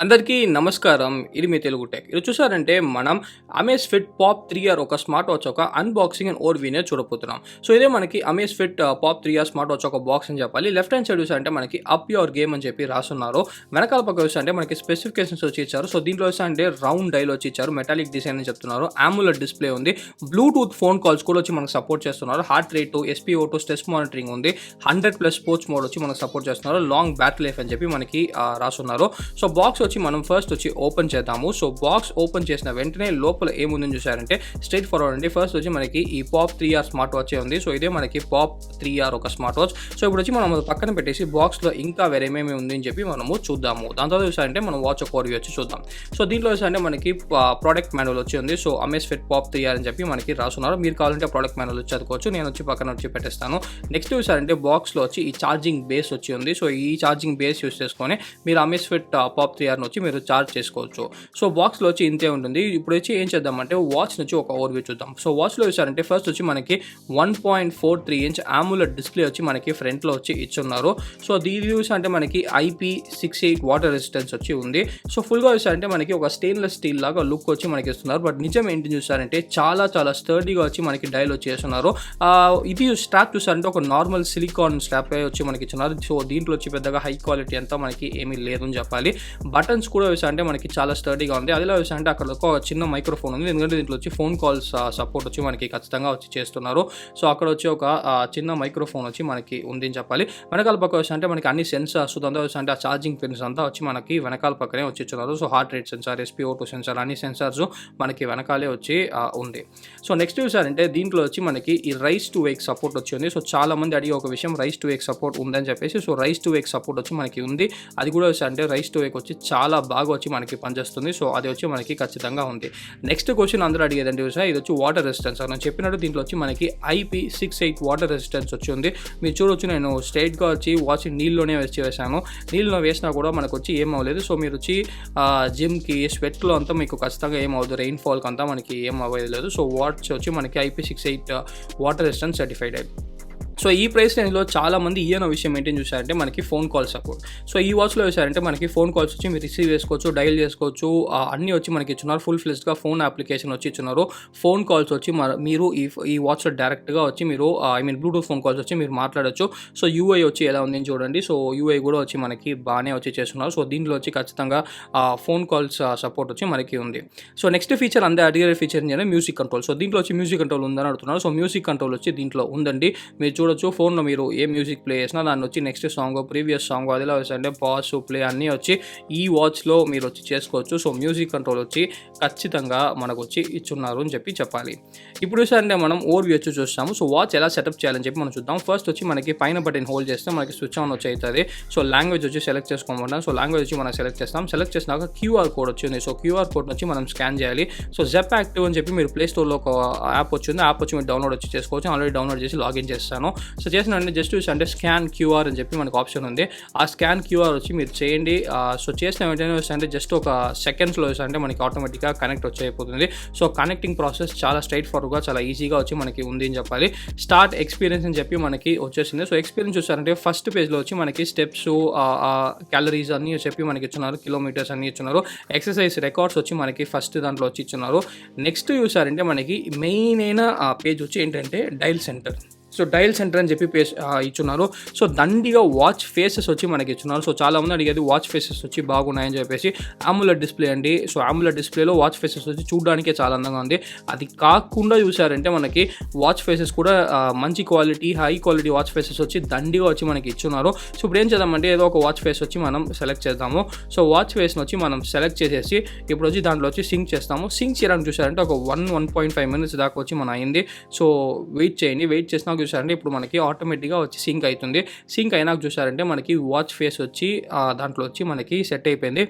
అందరికీ నమస్కారం. ఇది మీ తెలుగు టెక్. ఇది చూసారంటే మనం అమేజ్ఫిట్ పాప్ 3R ఒక స్మార్ట్ వాచ్ ఒక అన్బాక్సింగ్ అండ్ ఓవర్వ్యూనే చూడబోతున్నాం. సో ఇదే మనకి అమేజ్ఫిట్ పాప్ 3R స్మార్ట్ వాచ్ ఒక బాక్స్ అని చెప్పాలి. లెఫ్ట్ హ్యాండ్ సైడ్ చూసారంటే మనకి అప్ యువర్ గేమ్ అని చెప్పి రాసున్నారు. వెనకాల పక్క చూసారంటే మనకి స్పెసిఫికేషన్స్ వచ్చి ఇచ్చారు. సో దీంట్లో చూసారంటే రౌండ్ డైల్ వచ్చి ఇచ్చారు. మెటాలిక్ డిజైన్ అని చెప్తున్నారు. AMOLED డిస్ప్లే ఉంది. బ్లూటూత్ ఫోన్ కాల్స్ కూడా వచ్చి మనకు సపోర్ట్ చేస్తున్నారు. Heart rate, SpO2 stress monitoring ఉంది. 100+ స్పోర్ట్స్ మోడ్ వచ్చి మనకు సపోర్ట్ చేస్తున్నారు. లాంగ్ బ్యాటరీ లైఫ్ అని చెప్పి మనకి రాసున్నారు. సో బాక్స్ వచ్చి మనం ఫస్ట్ వచ్చి ఓపెన్ చేద్దాము. సో బాక్స్ ఓపెన్ చేసిన వెంటనే లోపల ఏముందని చూసారంటే స్ట్రైట్ ఫార్వర్డ్ అండి. ఫస్ట్ వచ్చి మనకి ఈ పాప్ 3R స్మార్ట్ వాచ్ ఉంది. సో ఇదే మనకి పాప్ 3R ఒక స్మార్ట్ వాచ్. సో ఇప్పుడు వచ్చి మనం పక్కన పెట్టేసి బాక్స్ లో ఇంకా వేరేమేమి ఉంది అని చెప్పి మనము చూద్దాము. దాని తర్వాత చూసారంటే మనం వాచ్ ఒక ఓవర్వ్యూ వచ్చి చూద్దాం. సో దీంట్లో చూసారంటే మనకి ప్రోడక్ట్ మాన్యువల్ వచ్చి ఉంది. సో అమేజ్ఫిట్ పాప్ 3R అని చెప్పి మనకి రాసున్నారు. మీరు కావాలంటే ప్రోడక్ట్ మాన్యువల్ వచ్చి చదువుకోవచ్చు. నేను వచ్చి పక్కన వచ్చి పెట్టేస్తాను. నెక్స్ట్ చూసారంటే బాక్స్ లో వచ్చి ఈ ఛార్జింగ్ బేస్ వచ్చి ఉంది. సో ఈ ఛార్జింగ్ బేస్ యూస్ చేసుకొని మీరు అమేజ్ఫిట్ పాప్ 3R వచ్చి మీరు ఛార్జ్ చేసుకోవచ్చు. సో బాక్స్లో వచ్చి ఇంతే ఉంటుంది. ఇప్పుడు వచ్చి ఏం చేద్దామంటే వాచ్ నుంచి ఒక ఓవర్వ్యూ చూద్దాం. సో వాచ్లో చూసారంటే ఫస్ట్ వచ్చి మనకి 1.43 ఇంచ్ AMOLED డిస్ప్లే వచ్చి మనకి ఫ్రంట్లో వచ్చి ఇచ్చున్నారు. సో దీని చూసారంటే మనకి IP68 వాటర్ రెసిస్టెన్స్ వచ్చి ఉంది. సో ఫుల్గా చూసారంటే మనకి ఒక స్టెయిన్లెస్ స్టీల్ లాగా లుక్ వచ్చి మనకి ఇస్తున్నారు. బట్ నిజం ఏంటి చూసారంటే చాలా స్టర్డీగా వచ్చి మనకి డైల్ వచ్చి చేస్తున్నారు. ఇది స్ట్రాప్ చూసారంటే ఒక నార్మల్ సిలికాన్ స్ట్రాప్ వచ్చి మనకి ఇచ్చున్నారు. సో దీంట్లో వచ్చి పెద్దగా హై క్వాలిటీ అంతా మనకి ఏమీ లేదు అని చెప్పాలి. బటన్స్ కూడా చూసారంటే మనకి చాలా స్టర్డీగా ఉంది. అదిలో చూసారంటే అక్కడ ఒక చిన్న మైక్రోఫోన్ ఉంది. ఎందుకంటే దీంట్లో వచ్చి ఫోన్ కాల్స్ సపోర్ట్ వచ్చి మనకి ఖచ్చితంగా వచ్చి చేస్తున్నారు. సో అక్కడ వచ్చి ఒక చిన్న మైక్రోఫోన్ వచ్చి మనకి ఉంది అని చెప్పాలి. వెనకాల పక్క వచ్చి మనకి అన్ని సెన్సార్స్ అంతా వచ్చి ఆ ఛార్జింగ్ పిన్స్ అంతా వచ్చి మనకి వెనకాల పక్కనే వచ్చి ఇచ్చున్నారు. So heart rate sensor, SpO2 sensor అన్ని సెన్సార్స్ మనకి వెనకాలే వచ్చి ఉంది. సో నెక్స్ట్ చూసారంటే దీంట్లో వచ్చి మనకి ఈ రైస్ టు వేక్ సపోర్ట్ వచ్చి ఉంది. సో చాలా మంది అడిగే ఒక విషయం రైస్ టు వేక్ సపోర్ట్ ఉందని చెప్పేసి. So rise to Wake support వచ్చి మనకి ఉంది. అది కూడా వచ్చి రైస్ టు వేక్ వచ్చి చాలా బాగా వచ్చి మనకి పనిచేస్తుంది. సో అది వచ్చి మనకి ఖచ్చితంగా ఉంది. నెక్స్ట్ క్వశ్చన్ అందరూ అడిగేదంటే ఇది వచ్చి వాటర్ రెసిస్టెన్స్. నేను చెప్పినట్టు దీంట్లో వచ్చి మనకి IP68 వాటర్ రెసిస్టెన్స్ వచ్చి ఉంది. మీరు చూడొచ్చు నేను స్ట్రైట్గా వచ్చి వాచ్ నీళ్ళలోనే వచ్చి వేసాను. నీళ్ళలో వేసినా కూడా మనకు వచ్చి ఏం అవ్వలేదు. సో మీరు వచ్చి జిమ్కి స్వెట్లో అంతా మీకు ఖచ్చితంగా ఏం అవ్వదు. రెయిన్ ఫాల్కి అంతా మనకి ఏం అవ్వలేదు. సో వాచ్ వచ్చి మనకి IP68 water resistance certified. So ఈ ప్రైస్ రేంజ్లో చాలా మంది ఈయన విషయం ఏంటని చూసారంటే మనకి ఫోన్ కాల్ సపోర్ట్. సో ఈ వాచ్లో చూసారంటే మనకి ఫోన్ కాల్స్ వచ్చి మీరు రిసీవ్ చేసుకోవచ్చు, డైల్ చేసుకోవచ్చు, అన్నీ వచ్చి మనకి ఇచ్చున్నారు. ఫుల్ ఫ్లెజ్డ్గా ఫోన్ అప్లికేషన్ వచ్చి ఇచ్చున్నారు. ఫోన్ కాల్స్ వచ్చి మీరు ఈ వాచ్లో డైరెక్ట్గా వచ్చి మీరు బ్లూటూత్ ఫోన్ కాల్స్ వచ్చి మీరు మాట్లాడచ్చు. సో UI వచ్చి ఎలా ఉంది చూడండి. సో UI కూడా వచ్చి మనకి బాగానే వచ్చి చేస్తున్నారు. సో దీంట్లో వచ్చి ఖచ్చితంగా ఫోన్ కాల్స్ సపోర్ట్ వచ్చి మనకి ఉంది. సో నెక్స్ట్ ఫీచర్ అడిగే ఫీచర్ ఏంటంటే మ్యూజిక్ కంట్రోల్. సో దీంట్లో వచ్చి మ్యూజిక్ కంట్రోల్ ఉందని అడుగుతున్నారు. సో మ్యూజిక్ కంట్రోల్ వచ్చి దీంట్లో ఉందండి. మీరు చూడొచ్చు ఫోన్లో మీరు ఏ మ్యూజిక్ ప్లే చేసినా దాన్ని వచ్చి నెక్స్ట్ సాంగ్, ప్రీవియస్ సాంగ్ అదిలా అంటే పాస్, ప్లే అన్నీ వచ్చి ఈ వాచ్లో మీరు వచ్చి చేసుకోవచ్చు. సో మ్యూజిక్ కంట్రోల్ వచ్చి ఖచ్చితంగా మనకు వచ్చి ఇచ్చున్నారు అని చెప్పాలి. ఇప్పుడు చూసారంటే మనం ఓవర్వ్యూ వచ్చి చూస్తాము. సో వాచ్ ఎలా సెటప్ చేయాలని చెప్పి మనం చూద్దాం. ఫస్ట్ వచ్చి మనకి పైన బటన్ హోల్డ్ చేస్తే మనకి స్విచ్ ఆన్ వచ్చి అవుతుంది. సో లాంగ్వేజ్ వచ్చి సెలెక్ట్ చేసుకోమంటాం. సో లాంగ్వేజ్ వచ్చి మనం సెలెక్ట్ చేస్తాం. సెలెక్ట్ చేసినాక QR కోడ్ వచ్చింది. సో QR కోడ్ వచ్చి మనం స్కాన్ చేయాలి. సో జెప్ యాక్టివ్ అని చెప్పి మీరు ప్లే స్టోర్లో ఒక యాప్ వచ్చింది. యాప్ వచ్చి మీరు డౌన్లోడ్ వచ్చి చేసుకోవచ్చు. ఆల్రెడీ డౌన్లోడ్ చేసి లాగిన్ చేస్తాను. సో చేసిన జస్ట్ అంటే స్కాన్ QR అని చెప్పి మనకు ఆప్షన్ ఉంది. ఆ స్కాన్ QR వచ్చి మీరు చేయండి. సో చేసిన వెంటనే అంటే జస్ట్ ఒక సెకండ్స్లో అంటే మనకి ఆటోమేటిక్గా కనెక్ట్ వచ్చి అయిపోతుంది. సో కనెక్టింగ్ ప్రాసెస్ చాలా స్ట్రైట్ ఫార్వర్డ్గా చాలా ఈజీగా వచ్చి మనకి ఉంది అని చెప్పాలి. స్టార్ట్ ఎక్స్పీరియన్స్ అని చెప్పి మనకి వచ్చేసింది. సో ఎక్స్పీరియన్స్ చూసారంటే ఫస్ట్ పేజ్లో వచ్చి మనకి స్టెప్స్, క్యాలరీస్ అన్నీ చెప్పి మనకి ఇచ్చున్నారు. కిలోమీటర్స్ అన్నీ ఇచ్చున్నారు. ఎక్సర్సైజ్ రికార్డ్స్ వచ్చి మనకి ఫస్ట్ దాంట్లో వచ్చి ఇచ్చున్నారు. నెక్స్ట్ చూసారంటే మనకి మెయిన్ అయిన పేజ్ వచ్చి ఏంటంటే dial centre. So dial centre అని చెప్పి పేజ్ ఇచ్చున్నారు. సో దండిగా వాచ్ ఫేసెస్ వచ్చి మనకి ఇచ్చున్నారు. సో చాలా మంది అడిగేది వాచ్ ఫేసెస్ వచ్చి బాగున్నాయని చెప్పేసి. AMOLED డిస్ప్లే అండి. సో AMOLED డిస్ప్లేలో వాచ్ ఫేసెస్ వచ్చి చూడడానికే చాలా అందంగా ఉంది. అది కాకుండా చూసారంటే మనకి వాచ్ ఫేసెస్ కూడా మంచి quality, high quality watch faces వచ్చి దండిగా వచ్చి మనకి ఇచ్చున్నారు. సో ఇప్పుడు ఏం చేద్దామంటే ఏదో ఒక వాచ్ ఫేస్ వచ్చి మనం సెలెక్ట్ చేద్దాము. సో వాచ్ ఫేస్ని వచ్చి మనం సెలెక్ట్ చేసేసి ఇప్పుడు వచ్చి దాంట్లో వచ్చి సింక్ చేస్తాము. సింక్ చేయడానికి చూసారంటే ఒక 1.5 minutes దాకా వచ్చి మనం అయింది. సో వెయిట్ చేయండి. వెయిట్ చేసినా చూసారంటే ఇప్పుడు మనకి ఆటోమేటిక్గా వచ్చి సింక్ అవుతుంది. సింక్ అయినాక చూసారంటే మనకి వాచ్ ఫేస్ వచ్చి దాంట్లో వచ్చి మనకి సెట్ అయిపోయింది.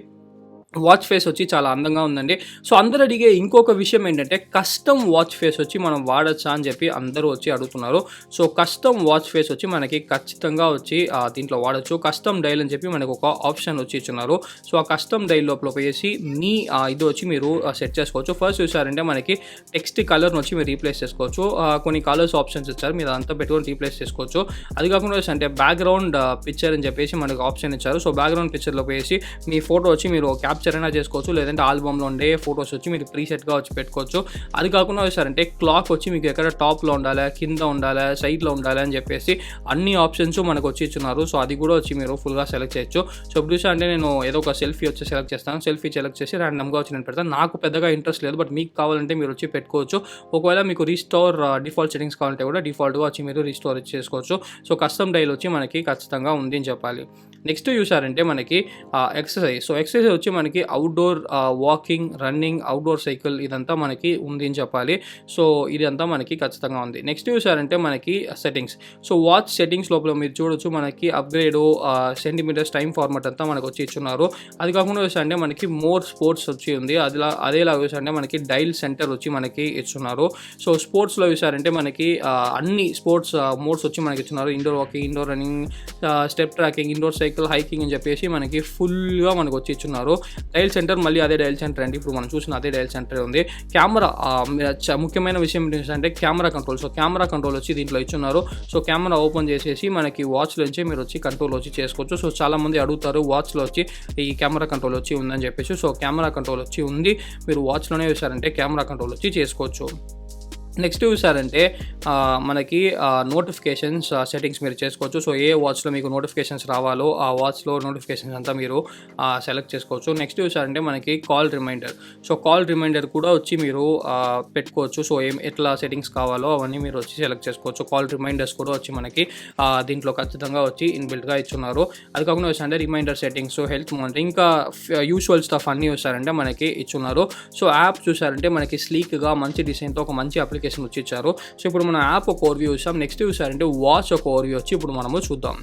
వాచ్ ఫేస్ వచ్చి చాలా అందంగా ఉందండి. సో, అందరూ అడిగే ఇంకొక విషయం ఏంటంటే, కస్టమ్ వాచ్ ఫేస్ వచ్చి మనం వాడొచ్చా అని చెప్పి అందరూ వచ్చి అడుగుతున్నారు. సో, కస్టమ్ వాచ్ ఫేస్ వచ్చి మనకి ఖచ్చితంగా వచ్చి దీంట్లో వాడొచ్చు. కస్టమ్ డయల్ అని చెప్పి మనకు ఒక ఆప్షన్ వచ్చి ఇచ్చున్నారు. సో, ఆ కస్టమ్ డయల్ లోపల పోయేసి మీ ఇది వచ్చి మీరు సెట్ చేసుకోవచ్చు. ఫస్ట్ చూసారంటే మనకి టెక్స్ట్ కలర్‌ని వచ్చి మీరు రీప్లేస్ చేసుకోవచ్చు. కొన్ని కలర్స్ ఆప్షన్స్ ఇచ్చారు. మీరు అదంతా పెట్టుకొని రీప్లేస్ చేసుకోవచ్చు. అది కాకుండా అంటే బ్యాక్‌గ్రౌండ్ పిక్చర్ అని చెప్పేసి మనకు ఆప్షన్ ఇచ్చారు. సో, బ్యాక్‌గ్రౌండ్ పిక్చర్‌లో పోయేసి మీ ఫోటో వచ్చి మీరు క్యాప్చర్ అయినా చేసుకోవచ్చు. లేదంటే ఆల్బమ్‌లో ఉండే ఫోటోస్ వచ్చి మీరు ప్రీసెట్‌గా వచ్చి పెట్టుకోవచ్చు. అది కాకుండా చూసారంటే క్లాక్ వచ్చి మీకు ఎక్కడ టాప్‌లో ఉండాలా, కింద ఉండాలా, సైడ్‌లో ఉండాలా అని చెప్పేసి అన్ని ఆప్షన్స్ మనకు వచ్చి ఇచ్చున్నారు. సో, అది కూడా వచ్చి మీరు ఫుల్‌గా సెలెక్ట్ చేయొచ్చు. సో, ఇప్పుడు చూసారంటే నేను ఏదో ఒక సెల్ఫీ వచ్చి సెలెక్ట్ చేస్తాను. సెల్ఫీ సెలెక్ట్ చేసి ర్యాండమ్‌గా వచ్చి నేను పెడతాను. నాకు పెద్దగా ఇంట్రెస్ట్ లేదు. బట్ మీకు కావాలంటే మీరు వచ్చి పెట్టుకోవచ్చు. ఒకవేళ మీకు రీస్టోర్ డిఫాల్ట్ సెట్టింగ్స్ కావాలంటే కూడా డిఫాల్ట్‌గా వచ్చి మీరు రీస్టోర్ చేసుకోవచ్చు. సో, కస్టమ్ డయల్ వచ్చి మనకి ఖచ్చితంగా ఉంది అని చెప్పాలి. నెక్స్ట్ చూసారంటే మనకి ఎక్సర్సైజ్. సో, ఎక్సర్సైజ్ వచ్చి మనకి outdoor walking, running, outdoor cycle ఇదంతా మనకి ఉంది అని చెప్పాలి. సో, ఇదంతా మనకి ఖచ్చితంగా ఉంది. నెక్స్ట్ చూసారంటే మనకి సెట్టింగ్స్. సో, వాచ్ సెట్టింగ్స్ లోపల మీరు చూడొచ్చు మనకి అప్‌గ్రేడు సెంటీమీటర్స్ టైమ్ ఫార్మాట్ అంతా మనకు వచ్చి ఇచ్చున్నారు. అది కాకుండా చూసారంటే మనకి మోర్ స్పోర్ట్స్ వచ్చి ఉంది. అదేలాగా చూసారంటే మనకి డయల్ సెంటర్ వచ్చి మనకి ఇచ్చున్నారు. సో, స్పోర్ట్స్‌లో చూసారంటే మనకి అన్ని స్పోర్ట్స్ మోడ్స్ వచ్చి మనకి ఇచ్చున్నారు. Indoor walking, indoor running, step tracking, indoor cycle, hiking అని చెప్పేసి మనకి ఫుల్‌గా మనకు వచ్చి ఇచ్చున్నారు. డయల్ సెంటర్ మళ్ళీ అదే డయల్ సెంటర్ అండి. ఇప్పుడు మనం చూసిన అదే డయల్ సెంటర్ ఉంది. కెమెరా ముఖ్యమైన విషయం ఏంటంటే camera control. So, camera control వచ్చి దీంట్లో ఇచ్చున్నారు. సో, కెమెరా ఓపెన్ చేసేసి మనకి వాచ్‌లో నుంచి మీరు వచ్చి కంట్రోల్ వచ్చి చేసుకోవచ్చు. సో, చాలామంది అడుగుతారు వాచ్‌లో వచ్చి ఈ కెమెరా కంట్రోల్ వచ్చి ఉందని చెప్పేసి. సో, కెమెరా కంట్రోల్ వచ్చి ఉంది. మీరు వాచ్‌లోనే చూసారంటే కెమెరా కంట్రోల్ వచ్చి చేసుకోవచ్చు. నెక్స్ట్ చూసారంటే మనకి నోటిఫికేషన్స్ సెట్టింగ్స్ మీరు చేసుకోవచ్చు. సో, ఏ వాచ్‌లో మీకు నోటిఫికేషన్స్ రావాలో ఆ వాచ్‌లో నోటిఫికేషన్స్ అంతా మీరు సెలెక్ట్ చేసుకోవచ్చు. నెక్స్ట్ చూసారంటే మనకి call reminder. So, call reminder కూడా వచ్చి మీరు పెట్టుకోవచ్చు. సో, ఎట్లా సెట్టింగ్స్ కావాలో అవన్నీ మీరు వచ్చి సెలెక్ట్ చేసుకోవచ్చు. కాల్ రిమైండర్స్ కూడా వచ్చి మనకి దీంట్లో ఖచ్చితంగా వచ్చి ఇన్‌బిల్ట్‌గా ఇచ్చున్నారు. అది కాకుండా చూసారంటే రిమైండర్ సెట్టింగ్స్, హెల్త్ మానిటరింగ్, ఇంకా యూజువల్ స్టఫ్ అన్నీ చూసారంటే మనకి ఇచ్చున్నారు. సో, యాప్ చూసారంటే మనకి స్లీక్‌గా మంచి డిజైన్‌తో ఒక మంచి అప్లికేషన్ వచ్చి ఇచ్చారు. సో, ఇప్పుడు మన యాప్ ఒక ఓవర్‌వ్యూ చూసాం. నెక్స్ట్ చూసారంటే వాచ్ ఒక ఓవర్‌వ్యూ వచ్చి ఇప్పుడు మనము చూద్దాం.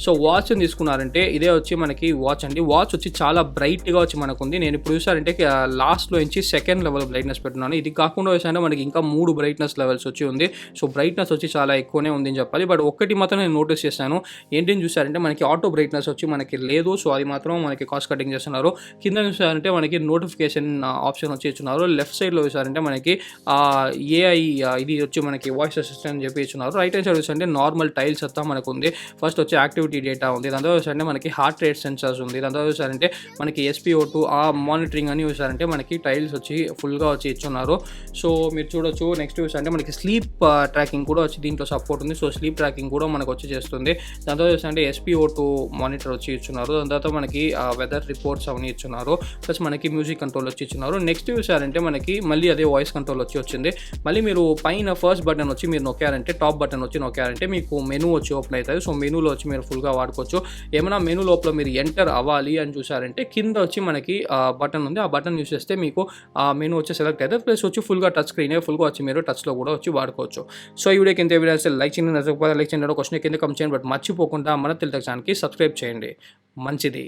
సో, వాచ్‌ని తీసుకున్నారంటే ఇదే వచ్చి మనకి వాచ్ అండి. వాచ్ వచ్చి చాలా బ్రైట్‌గా వచ్చి మనకుంది. నేను ఇప్పుడు చూసారంటే లాస్ట్‌లో నుంచి సెకండ్ లెవెల్ బ్రైట్‌నెస్ పెట్టున్నాను. ఇది కాకుండా చూసారంటే మనకి ఇంకా 3 బ్రైట్‌నెస్ లెవెల్స్ వచ్చి ఉంది. సో, బ్రైట్‌నెస్ వచ్చి చాలా ఎక్కువనే ఉంది అని చెప్పాలి. బట్ ఒక్కటి మాత్రం నేను నోటీస్ చేశాను. ఏంటి అని చూసారంటే మనకి ఆటో బ్రైట్‌నెస్ వచ్చి మనకి లేదు. సో, అది మాత్రం మనకి కాస్ట్ కటింగ్ చేస్తున్నారు. కింద చూసారంటే మనకి నోటిఫికేషన్ ఆప్షన్ వచ్చి ఇచ్చున్నారు. లెఫ్ట్ సైడ్‌లో చూసారంటే మనకి ఏఐ ఇది వచ్చి మనకి వాయిస్ అసిస్టెంట్ అని చెప్పి ఇచ్చున్నారు. రైట్ హ్యాండ్ సైడ్ చూసారంటే నార్మల్ టైల్స్ అంతా మనకు ఉంది. ఫస్ట్ వచ్చి యాక్టివిటీ డేటా ఉంది. దాని తర్వాత చూసారంటే మనకి హార్ట్ రేట్ సెన్సార్స్ ఉంది. దాని తర్వాత చూసారంటే మనకి SpO2 మానిటరింగ్ అని చూసారంటే మనకి టైల్స్ వచ్చి ఫుల్‌గా వచ్చి ఇచ్చున్నారు. సో, మీరు చూడొచ్చు. నెక్స్ట్ చూసారంటే మనకి స్లీప్ ట్రాకింగ్ కూడా వచ్చి దీంట్లో సపోర్ట్ ఉంది. సో, స్లీప్ ట్రాకింగ్ కూడా మనకు వచ్చి చేస్తుంది. దాని తర్వాత చూసారంటే SpO2 మానిటర్ వచ్చి ఇచ్చున్నారు. దాని తర్వాత మనకి వెదర్ రిపోర్ట్స్ అవన్నీ ఇచ్చున్నారు. ప్లస్ మనకి మ్యూజిక్ కంట్రోల్ వచ్చి ఇచ్చున్నారు. నెక్స్ట్ చూసారంటే మనకి మళ్ళీ అదే వాయిస్ కంట్రోల్ వచ్చి వచ్చింది. మళ్ళీ మీరు పైన ఫస్ట్ బటన్ వచ్చి మీరు నొక్కారంటే, టాప్ బటన్ వచ్చి నొక్కారంటే మీకు మెనూ వచ్చి ఓపెన్ అవుతుంది. సో, మెనూలో వచ్చి మీరు ఫుల్‌గా వాడుకోవచ్చు. ఏమైనా మెనూ లోపల మీరు ఎంటర్ అవ్వాలి అని చూసారంటే కింద వచ్చి మనకి బటన్ ఉంది. ఆ బటన్ యూస్ చేస్తే మీకు మెనూ వచ్చి సెలెక్ట్ అవుతుంది. ప్లస్ వచ్చి ఫుల్‌గా టచ్ స్క్రీనే ఫుల్‌గా వచ్చి మీరు టచ్‌లో కూడా వచ్చి వాడుకోవచ్చు. సో, ఈ వీడియోకి ఇంత వీడియో లైక్ చేయండి, నచ్చకపోతే లైక్ చేయండి, క్వశ్చన్ కింద కమెంట్ చేయండి. బట్ మర్చిపోకుండా మన తెలుగు ఛానల్‌కి సబ్స్క్రైబ్ చేయండి. మంచిది.